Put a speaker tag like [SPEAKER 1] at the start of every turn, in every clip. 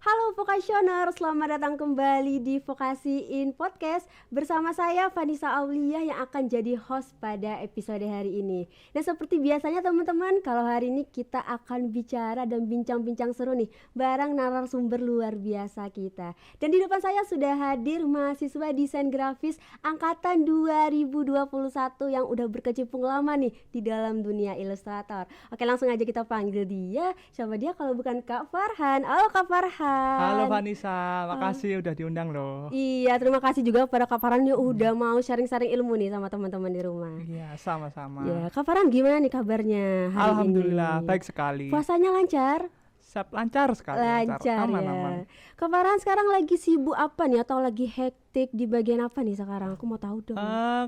[SPEAKER 1] Halo Vokasioner, selamat datang kembali di Vokasi in Podcast bersama saya Vanessa Aulia yang akan jadi host pada episode hari ini. Dan seperti biasanya teman-teman, kalau hari ini kita akan bicara dan bincang-bincang seru nih bareng narasumber luar biasa kita. Dan di depan saya sudah hadir mahasiswa desain grafis angkatan 2021 yang udah berkecimpung lama nih di dalam dunia ilustrator. Oke, langsung aja kita panggil dia. Siapa dia kalau bukan Kak Farhan? Halo Kak Farhan.
[SPEAKER 2] Halo Vanessa, makasih udah diundang loh.
[SPEAKER 1] Iya, terima kasih juga pada Kak Farhan yang udah mau sharing-sharing ilmu nih sama teman-teman di rumah.
[SPEAKER 2] Iya, sama-sama.
[SPEAKER 1] Ya, Kak Farhan gimana nih kabarnya hari
[SPEAKER 2] Alhamdulillah,
[SPEAKER 1] ini?
[SPEAKER 2] baik sekali.
[SPEAKER 1] Puasanya lancar?
[SPEAKER 2] Lancar sekali.
[SPEAKER 1] Lancar
[SPEAKER 2] Aman,
[SPEAKER 1] ya.
[SPEAKER 2] aman.
[SPEAKER 1] Kak Farhan sekarang lagi sibuk apa nih atau lagi hektik di bagian apa nih sekarang? Aku mau tahu dong.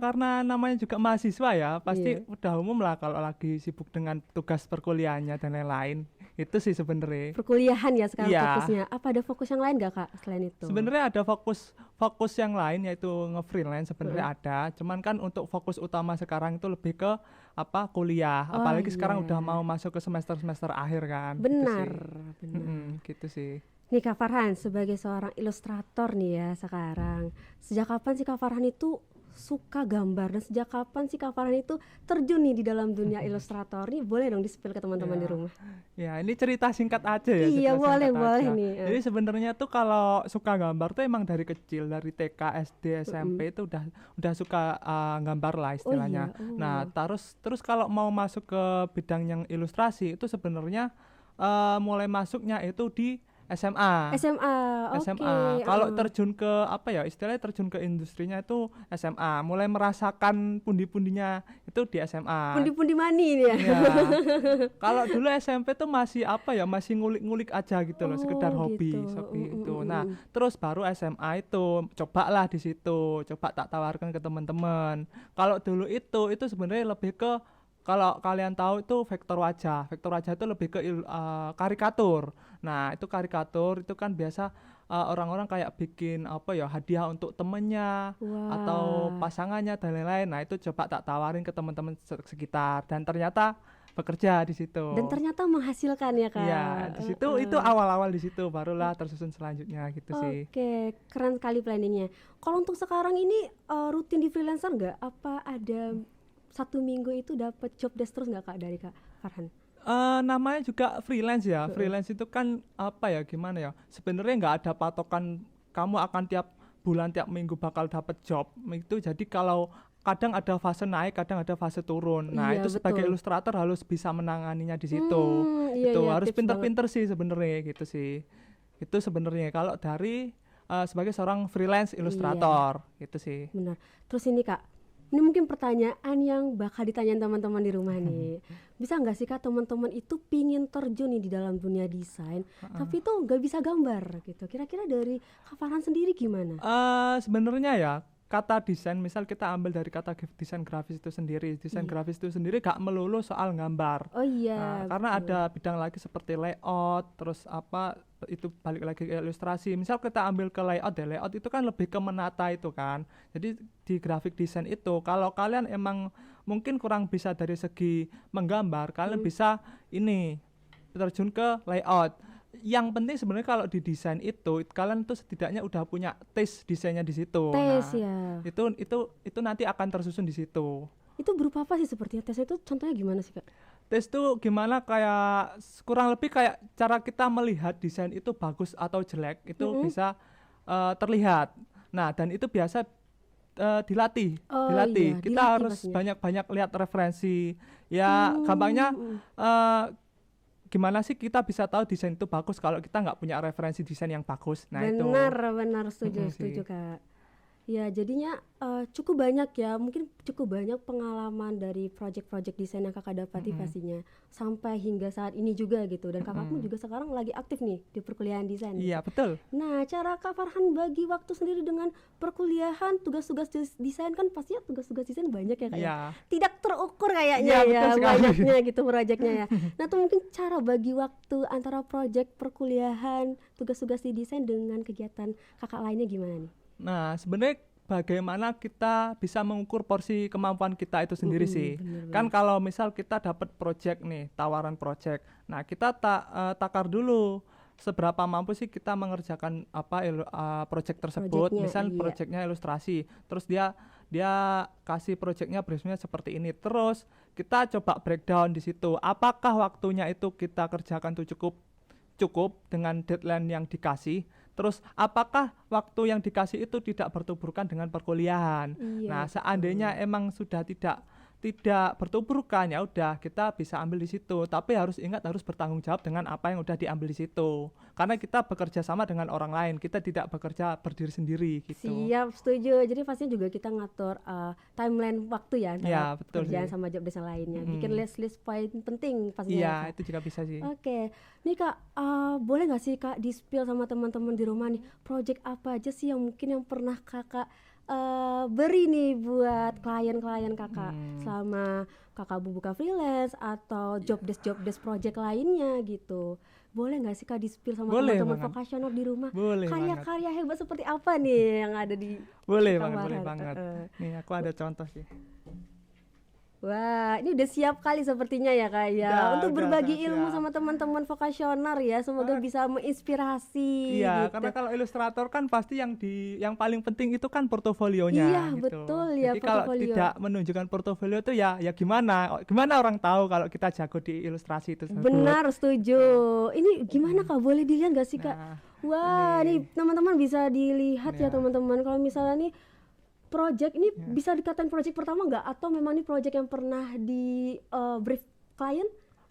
[SPEAKER 2] Karena namanya juga mahasiswa ya, pasti
[SPEAKER 1] Iya.
[SPEAKER 2] udah umum lah kalau lagi sibuk dengan tugas perkuliahannya dan lain-lain. Itu sih sebenarnya.
[SPEAKER 1] Perkuliahan ya sekarang
[SPEAKER 2] Iya.
[SPEAKER 1] fokusnya. Apa ada fokus yang lain gak Kak selain itu?
[SPEAKER 2] Sebenarnya ada fokus yang lain yaitu nge-freelance sebenarnya ada. Cuman kan untuk fokus utama sekarang itu lebih ke kuliah.
[SPEAKER 1] Oh,
[SPEAKER 2] Apalagi sekarang
[SPEAKER 1] iya.
[SPEAKER 2] udah mau masuk ke semester akhir kan.
[SPEAKER 1] Benar,
[SPEAKER 2] Gitu sih.
[SPEAKER 1] benar.
[SPEAKER 2] Gitu sih.
[SPEAKER 1] Nih Kak Farhan sebagai seorang ilustrator nih ya sekarang, sejak kapan sih Kak Farhan itu suka gambar dan sejak kapan sih Kak Farhan itu terjun nih di dalam dunia ilustrator? Nih boleh dong di-spill ke teman-teman
[SPEAKER 2] Ya.
[SPEAKER 1] di rumah.
[SPEAKER 2] Ya, ini cerita singkat aja ya.
[SPEAKER 1] Iya,
[SPEAKER 2] cerita
[SPEAKER 1] boleh,
[SPEAKER 2] singkat
[SPEAKER 1] boleh
[SPEAKER 2] aja.
[SPEAKER 1] nih.
[SPEAKER 2] Jadi sebenarnya tuh kalau suka gambar tuh emang dari kecil, dari TK, SD, SMP itu udah suka gambar lah istilahnya.
[SPEAKER 1] Oh iya, oh.
[SPEAKER 2] Nah, terus kalau mau masuk ke bidang yang ilustrasi itu sebenarnya mulai masuknya itu di SMA.
[SPEAKER 1] SMA, oke.
[SPEAKER 2] SMA. Kalau terjun ke istilahnya terjun ke industrinya itu SMA. Mulai merasakan pundi-pundinya itu di SMA.
[SPEAKER 1] Pundi-pundi mani nih ya.
[SPEAKER 2] Iya. Kalau dulu SMP tuh masih masih ngulik-ngulik aja gitu loh, sekedar hobi
[SPEAKER 1] gitu.
[SPEAKER 2] seperti itu. Nah, terus baru SMA itu cobalah di situ, coba tak tawarkan ke teman-teman. Kalau dulu itu sebenarnya lebih ke, kalau kalian tahu itu vektor wajah. Vektor wajah itu lebih ke karikatur. Nah, itu karikatur itu kan biasa orang-orang kayak bikin hadiah untuk temennya
[SPEAKER 1] Wah.
[SPEAKER 2] atau pasangannya dan lain-lain. Nah, itu coba tak tawarin ke teman-teman sekitar dan ternyata bekerja di situ.
[SPEAKER 1] Dan ternyata menghasilkan ya Kak.
[SPEAKER 2] Iya, di situ itu awal-awal di situ, barulah tersusun selanjutnya gitu sih.
[SPEAKER 1] Oke, keren sekali planningnya. Kalau untuk sekarang ini rutin di freelancer nggak? Apa ada satu minggu itu dapat job desk terus nggak Kak dari Kak Farhan?
[SPEAKER 2] Namanya juga freelance ya. Freelance itu kan gimana ya? Sebenarnya nggak ada patokan kamu akan tiap bulan, tiap minggu bakal dapat job. Itu jadi kalau kadang ada fase naik, kadang ada fase turun. Nah,
[SPEAKER 1] Iya,
[SPEAKER 2] itu sebagai
[SPEAKER 1] betul.
[SPEAKER 2] ilustrator harus bisa menanganinya di situ.
[SPEAKER 1] Iya,
[SPEAKER 2] Itu
[SPEAKER 1] iya,
[SPEAKER 2] harus
[SPEAKER 1] tips
[SPEAKER 2] pinter-pinter sih sebenarnya gitu sih. Itu sebenarnya kalau dari sebagai seorang freelance ilustrator gitu sih.
[SPEAKER 1] Benar. Terus ini Kak, ini mungkin pertanyaan yang bakal ditanyain teman-teman di rumah nih. Bisa nggak sih Kak teman-teman itu pingin terjun nih di dalam dunia desain, tapi tuh nggak bisa gambar gitu. Kira-kira dari Kak Farhan sendiri gimana?
[SPEAKER 2] Sebenarnya ya, kata desain, misal kita ambil dari kata desain grafis itu sendiri. Desain grafis itu sendiri gak melulu soal gambar.
[SPEAKER 1] Oh iya,
[SPEAKER 2] Nah, karena ada bidang lagi seperti layout, terus itu balik lagi ke ilustrasi. Misal kita ambil ke layout ya, layout itu kan lebih ke menata itu kan. Jadi di graphic design itu, kalau kalian emang mungkin kurang bisa dari segi menggambar, kalian bisa ini terjun ke layout. Yang penting sebenarnya kalau di desain itu kalian tuh setidaknya udah punya taste desainnya di situ.
[SPEAKER 1] tes
[SPEAKER 2] Nah,
[SPEAKER 1] ya.
[SPEAKER 2] itu nanti akan tersusun di situ.
[SPEAKER 1] Itu berupa apa sih sepertinya? Tes itu contohnya gimana sih Kak?
[SPEAKER 2] Tes tuh gimana, kayak kurang lebih kayak cara kita melihat desain itu bagus atau jelek itu bisa terlihat. Nah, dan itu biasa dilatih.
[SPEAKER 1] Oh
[SPEAKER 2] Kita
[SPEAKER 1] iya, dilatih
[SPEAKER 2] harus
[SPEAKER 1] maksudnya.
[SPEAKER 2] banyak-banyak lihat referensi. Ya, gampangnya gimana sih kita bisa tahu desain itu bagus kalau kita nggak punya referensi desain yang bagus. Nah, itu.
[SPEAKER 1] Benar, setuju
[SPEAKER 2] sih.
[SPEAKER 1] Kak. Ya jadinya cukup banyak ya, mungkin cukup banyak pengalaman dari project-project desain yang kakak dapati pastinya sampai hingga saat ini juga gitu. Dan kakak pun juga sekarang lagi aktif nih di perkuliahan desain.
[SPEAKER 2] Iya, betul.
[SPEAKER 1] Nah, cara Kak Farhan bagi waktu sendiri dengan perkuliahan, tugas-tugas desain kan pastinya tugas-tugas desain banyak ya Kak ya.
[SPEAKER 2] Iya.
[SPEAKER 1] Tidak terukur kayaknya
[SPEAKER 2] Iya,
[SPEAKER 1] ya,
[SPEAKER 2] betul sekali.
[SPEAKER 1] banyaknya gitu proyeknya ya. Nah, tuh mungkin cara bagi waktu antara project perkuliahan, tugas-tugas di desain dengan kegiatan kakak lainnya gimana nih?
[SPEAKER 2] Nah, sebenarnya bagaimana kita bisa mengukur porsi kemampuan kita itu sendiri sih. Kan kalau misal kita dapat project nih, tawaran project. Nah, kita takar dulu seberapa mampu sih kita mengerjakan project tersebut.
[SPEAKER 1] Project-nya,
[SPEAKER 2] Misal
[SPEAKER 1] iya.
[SPEAKER 2] projectnya ilustrasi, terus dia kasih projectnya briefnya seperti ini, terus kita coba breakdown di situ apakah waktunya itu kita kerjakan tuh cukup dengan deadline yang dikasih, terus apakah waktu yang dikasih itu tidak bertuburkan dengan perkuliahan.
[SPEAKER 1] Iya,
[SPEAKER 2] Nah,
[SPEAKER 1] betul.
[SPEAKER 2] seandainya emang sudah tidak bertuburkan, ya udah kita bisa ambil di situ, tapi harus ingat harus bertanggung jawab dengan apa yang udah diambil di situ, karena kita bekerja sama dengan orang lain, kita tidak bekerja berdiri sendiri gitu.
[SPEAKER 1] Siap, setuju. Jadi pastinya juga kita ngatur timeline waktu ya
[SPEAKER 2] Ya,
[SPEAKER 1] dalam
[SPEAKER 2] betul
[SPEAKER 1] kerjaan
[SPEAKER 2] sih.
[SPEAKER 1] sama job desk yang lainnya.
[SPEAKER 2] Mm-mm.
[SPEAKER 1] Bikin list poin penting pastinya ya,
[SPEAKER 2] Iya,
[SPEAKER 1] Kak.
[SPEAKER 2] itu juga bisa sih.
[SPEAKER 1] Oke, nih Kak, boleh nggak sih Kak di-spill sama teman-teman di rumah nih, project apa aja sih yang mungkin yang pernah Kakak beri nih buat klien-klien Kakak selama Kakak buka freelance atau job desk project lainnya gitu. Boleh nggak sih Kak di-spill sama
[SPEAKER 2] Boleh
[SPEAKER 1] teman-teman
[SPEAKER 2] banget.
[SPEAKER 1] vokasional di rumah?
[SPEAKER 2] Boleh banget.
[SPEAKER 1] Karya-karya hebat seperti apa nih yang ada di
[SPEAKER 2] Boleh
[SPEAKER 1] Kamaran?
[SPEAKER 2] banget. Nih, aku ada contoh sih.
[SPEAKER 1] Wah, ini udah siap kali sepertinya ya Kak ya, untuk
[SPEAKER 2] Udah
[SPEAKER 1] berbagi
[SPEAKER 2] sangat
[SPEAKER 1] ilmu
[SPEAKER 2] siap.
[SPEAKER 1] sama teman-teman vokasional ya, semoga bisa menginspirasi
[SPEAKER 2] Iya,
[SPEAKER 1] gitu.
[SPEAKER 2] karena kalau ilustrator kan pasti yang paling penting itu kan portofolionya
[SPEAKER 1] Iya,
[SPEAKER 2] gitu.
[SPEAKER 1] betul ya,
[SPEAKER 2] Jadi kalau
[SPEAKER 1] portofolio.
[SPEAKER 2] tidak menunjukkan portofolio itu ya gimana orang tahu kalau kita jago di ilustrasi itu tersebut.
[SPEAKER 1] Benar, setuju. Ini gimana Kak? Boleh dilihat gak sih Kak?
[SPEAKER 2] Nah,
[SPEAKER 1] Wah,
[SPEAKER 2] ini.
[SPEAKER 1] nih teman-teman bisa dilihat ya
[SPEAKER 2] Ya.
[SPEAKER 1] teman-teman. Kalau misalnya nih project ini bisa dikatain project pertama nggak? Atau memang ini project yang pernah di brief klien?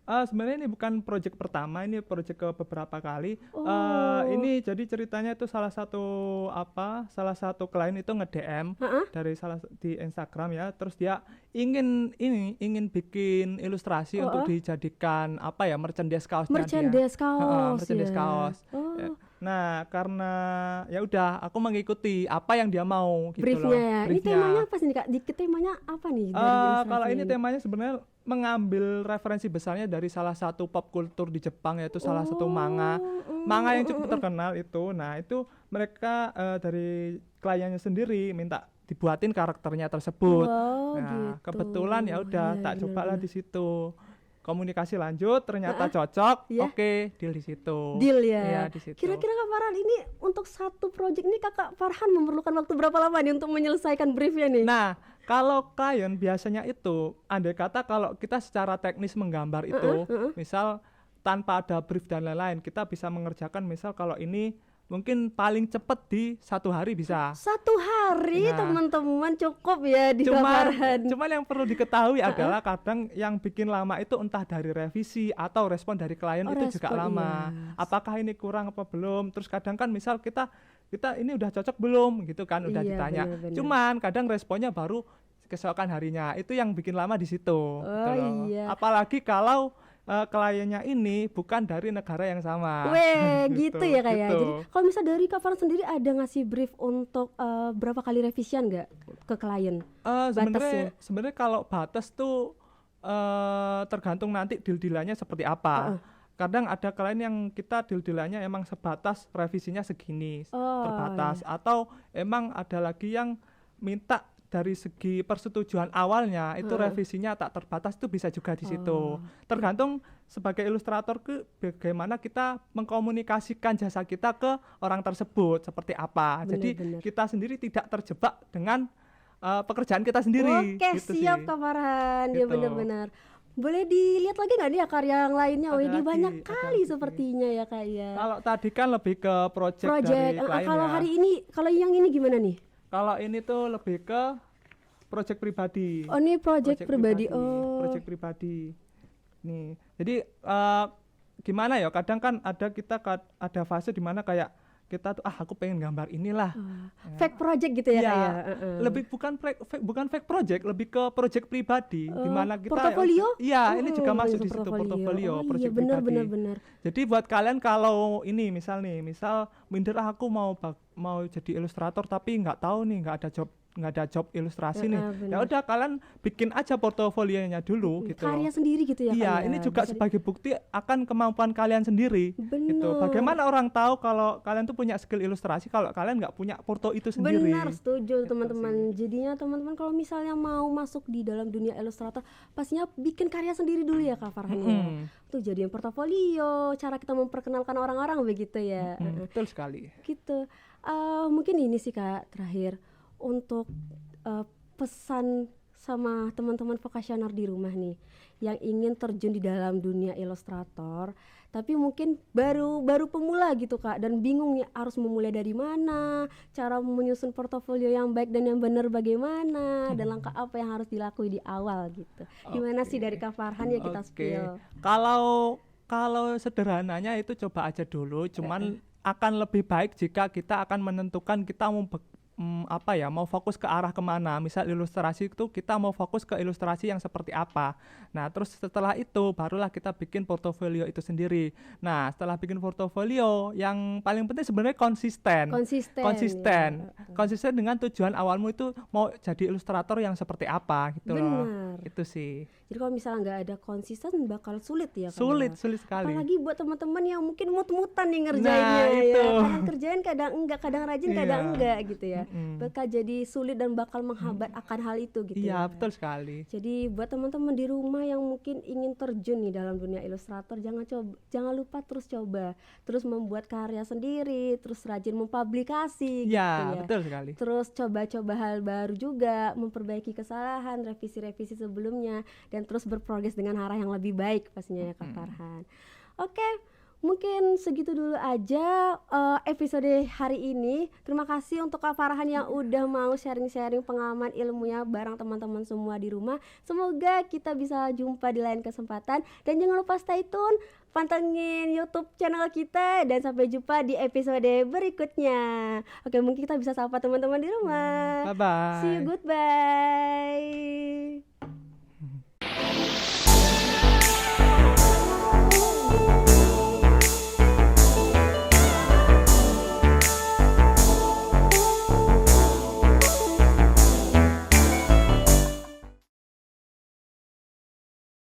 [SPEAKER 2] Sebenarnya ini bukan project pertama, ini project ke beberapa kali.
[SPEAKER 1] Oh.
[SPEAKER 2] Ini jadi ceritanya itu salah satu klien itu nge-DM dari di Instagram ya, terus dia ingin bikin ilustrasi untuk dijadikan merchandise kaosnya
[SPEAKER 1] Merchandise kaos.
[SPEAKER 2] merchandise
[SPEAKER 1] ya.
[SPEAKER 2] kaos.
[SPEAKER 1] Oh.
[SPEAKER 2] Nah, karena ya udah aku mengikuti apa yang dia mau gitu
[SPEAKER 1] Briefnya
[SPEAKER 2] loh.
[SPEAKER 1] ya. Ini
[SPEAKER 2] Briefnya.
[SPEAKER 1] temanya apa sih nih Kak? Dikit temanya apa nih dari
[SPEAKER 2] Kalau
[SPEAKER 1] ilustrasinya
[SPEAKER 2] ini temanya sebenarnya mengambil referensi besarnya dari salah satu pop kultur di Jepang, yaitu salah satu manga yang cukup terkenal itu. Nah, itu mereka dari kliennya sendiri minta dibuatin karakternya tersebut.
[SPEAKER 1] Wow,
[SPEAKER 2] Nah,
[SPEAKER 1] gitu.
[SPEAKER 2] kebetulan ya udah
[SPEAKER 1] Iya,
[SPEAKER 2] tak cobalah
[SPEAKER 1] benar-benar.
[SPEAKER 2] di situ. Komunikasi lanjut, ternyata cocok.
[SPEAKER 1] Iya.
[SPEAKER 2] Oke, deal di situ.
[SPEAKER 1] Deal ya.
[SPEAKER 2] Iya, di situ.
[SPEAKER 1] Kira-kira Kak Farhan ini untuk satu project ini Kakak Farhan memerlukan waktu berapa lama nih untuk menyelesaikan briefnya nih?
[SPEAKER 2] Nah, kalau klien biasanya itu, andai kata kalau kita secara teknis menggambar itu, misal tanpa ada brief dan lain-lain, kita bisa mengerjakan misal kalau ini mungkin paling cepat di 1 hari bisa.
[SPEAKER 1] 1 hari
[SPEAKER 2] Nah.
[SPEAKER 1] teman-teman cukup ya di Kak Farhan.
[SPEAKER 2] Cuman yang perlu diketahui adalah kadang yang bikin lama itu entah dari revisi atau respon dari klien itu juga
[SPEAKER 1] respon,
[SPEAKER 2] lama.
[SPEAKER 1] iya.
[SPEAKER 2] Apakah ini kurang apa belum? Terus kadang kan misal kita ini udah cocok belum gitu kan, udah
[SPEAKER 1] Iya,
[SPEAKER 2] ditanya.
[SPEAKER 1] benar-benar.
[SPEAKER 2] Cuman kadang responnya baru keesokan harinya. Itu yang bikin lama di situ. gitu loh.
[SPEAKER 1] iya.
[SPEAKER 2] Apalagi kalau kliennya ini bukan dari negara yang sama.
[SPEAKER 1] Weh, gitu ya Kak ya.
[SPEAKER 2] gitu.
[SPEAKER 1] Jadi kalau misal dari Kak Farhan sendiri ada ngasih brief untuk berapa kali revisian nggak ke klien?
[SPEAKER 2] Sebenarnya kalau batas tuh tergantung nanti deal-dealannya seperti apa. Kadang ada klien yang kita deal-dealannya emang sebatas revisinya segini, terbatas. Atau emang ada lagi yang minta dari segi persetujuan awalnya itu revisinya tak terbatas, itu bisa juga di situ. Tergantung sebagai ilustrator bagaimana kita mengkomunikasikan jasa kita ke orang tersebut seperti apa. Jadi
[SPEAKER 1] Benar-benar.
[SPEAKER 2] kita sendiri tidak terjebak dengan pekerjaan kita sendiri.
[SPEAKER 1] Oke,
[SPEAKER 2] gitu
[SPEAKER 1] siap
[SPEAKER 2] sih.
[SPEAKER 1] Kak Farhan. Ya
[SPEAKER 2] Gitu.
[SPEAKER 1] benar-benar. Boleh dilihat lagi nggak nih ya karya yang lainnya?
[SPEAKER 2] Ada
[SPEAKER 1] Oh, ini
[SPEAKER 2] lagi,
[SPEAKER 1] banyak
[SPEAKER 2] ada
[SPEAKER 1] kali
[SPEAKER 2] lagi.
[SPEAKER 1] sepertinya ya Kak ya.
[SPEAKER 2] Kalau tadi kan lebih ke project dari
[SPEAKER 1] Project.
[SPEAKER 2] klien
[SPEAKER 1] Kalau
[SPEAKER 2] ya.
[SPEAKER 1] hari ini, kalau yang ini gimana nih?
[SPEAKER 2] Kalau ini tuh lebih ke project pribadi.
[SPEAKER 1] Oh, ini project pribadi. Oh.
[SPEAKER 2] Project pribadi. Nih, jadi gimana ya? Kadang kan ada fase di mana kayak kita tuh aku pengen gambar inilah.
[SPEAKER 1] Fake project gitu ya
[SPEAKER 2] Iya,
[SPEAKER 1] Kak ya.
[SPEAKER 2] lebih bukan fake project, lebih ke project pribadi di mana kita
[SPEAKER 1] portofolio?
[SPEAKER 2] Iya, ini juga
[SPEAKER 1] Oh,
[SPEAKER 2] masuk
[SPEAKER 1] itu
[SPEAKER 2] di situ portofolio,
[SPEAKER 1] Oh,
[SPEAKER 2] project
[SPEAKER 1] iya, benar
[SPEAKER 2] pribadi.
[SPEAKER 1] benar.
[SPEAKER 2] Jadi buat kalian kalau ini misal minder aku mau jadi ilustrator tapi nggak tahu nih, nggak ada nggak ada job ilustrasi nih, ya
[SPEAKER 1] benar.
[SPEAKER 2] udah kalian bikin aja portofolionya dulu gitu loh.
[SPEAKER 1] Karya sendiri gitu ya
[SPEAKER 2] Iya,
[SPEAKER 1] Kak ya.
[SPEAKER 2] ini juga
[SPEAKER 1] Bisa
[SPEAKER 2] sebagai bukti akan kemampuan kalian sendiri. Gitu.
[SPEAKER 1] bener.
[SPEAKER 2] Bagaimana orang tahu kalau kalian tuh punya skill ilustrasi kalau kalian nggak punya porto itu sendiri?
[SPEAKER 1] Benar, setuju
[SPEAKER 2] Gitu
[SPEAKER 1] teman-teman. Jadinya teman-teman kalau misalnya mau masuk di dalam dunia ilustrator, pastinya bikin karya sendiri dulu ya Kak Farhan ya. Tuh jadiin portofolio, cara kita memperkenalkan orang-orang begitu ya.
[SPEAKER 2] Betul sekali.
[SPEAKER 1] Gitu. Mungkin ini sih Kak terakhir untuk pesan sama teman-teman vokasioner di rumah nih yang ingin terjun di dalam dunia ilustrator tapi mungkin baru pemula gitu Kak dan bingung nih harus memulai dari mana, cara menyusun portofolio yang baik dan yang benar bagaimana dan langkah apa yang harus dilakukan di awal gitu. Gimana sih dari Kak Farhan ya kita spill?
[SPEAKER 2] Kalau sederhananya itu coba aja dulu, cuman akan lebih baik jika kita akan menentukan kita mau mau fokus ke arah kemana. Misal ilustrasi itu kita mau fokus ke ilustrasi yang seperti apa. Nah terus setelah itu barulah kita bikin portofolio itu sendiri. Nah setelah bikin portofolio yang paling penting sebenarnya konsisten
[SPEAKER 1] Ya.
[SPEAKER 2] dengan tujuan awalmu itu mau jadi ilustrator yang seperti apa gitu loh.
[SPEAKER 1] Benar.
[SPEAKER 2] Itu sih
[SPEAKER 1] Jadi kalau misalnya nggak ada konsisten bakal sulit ya Kak,
[SPEAKER 2] sulit
[SPEAKER 1] ya?
[SPEAKER 2] sekali.
[SPEAKER 1] Apalagi buat teman-teman yang mungkin mut-mutan nih ngerjainnya
[SPEAKER 2] Nah,
[SPEAKER 1] ya.
[SPEAKER 2] itu.
[SPEAKER 1] Kadang kerjain kadang enggak, kadang rajin kadang
[SPEAKER 2] Iya.
[SPEAKER 1] enggak gitu ya. Bakal jadi sulit dan bakal menghambat akan hal itu gitu
[SPEAKER 2] Iya
[SPEAKER 1] ya.
[SPEAKER 2] betul sekali.
[SPEAKER 1] Jadi buat teman-teman di rumah yang mungkin ingin terjun nih dalam dunia ilustrator, jangan lupa terus membuat karya sendiri, terus rajin mempublikasi gitu
[SPEAKER 2] Iya
[SPEAKER 1] ya.
[SPEAKER 2] betul sekali.
[SPEAKER 1] Terus coba-coba hal baru juga, memperbaiki kesalahan, revisi-revisi sebelumnya, dan terus berprogres dengan arah yang lebih baik pastinya ya Kak Farhan. Oke, mungkin segitu dulu aja episode hari ini. Terima kasih untuk Kak Farhan yang udah mau sharing-sharing pengalaman ilmunya bareng teman-teman semua di rumah. Semoga kita bisa jumpa di lain kesempatan, dan jangan lupa stay tune, pantengin YouTube channel kita, dan sampai jumpa di episode berikutnya. Oke, mungkin kita bisa sapa teman-teman di rumah.
[SPEAKER 2] Bye bye.
[SPEAKER 1] See you, goodbye.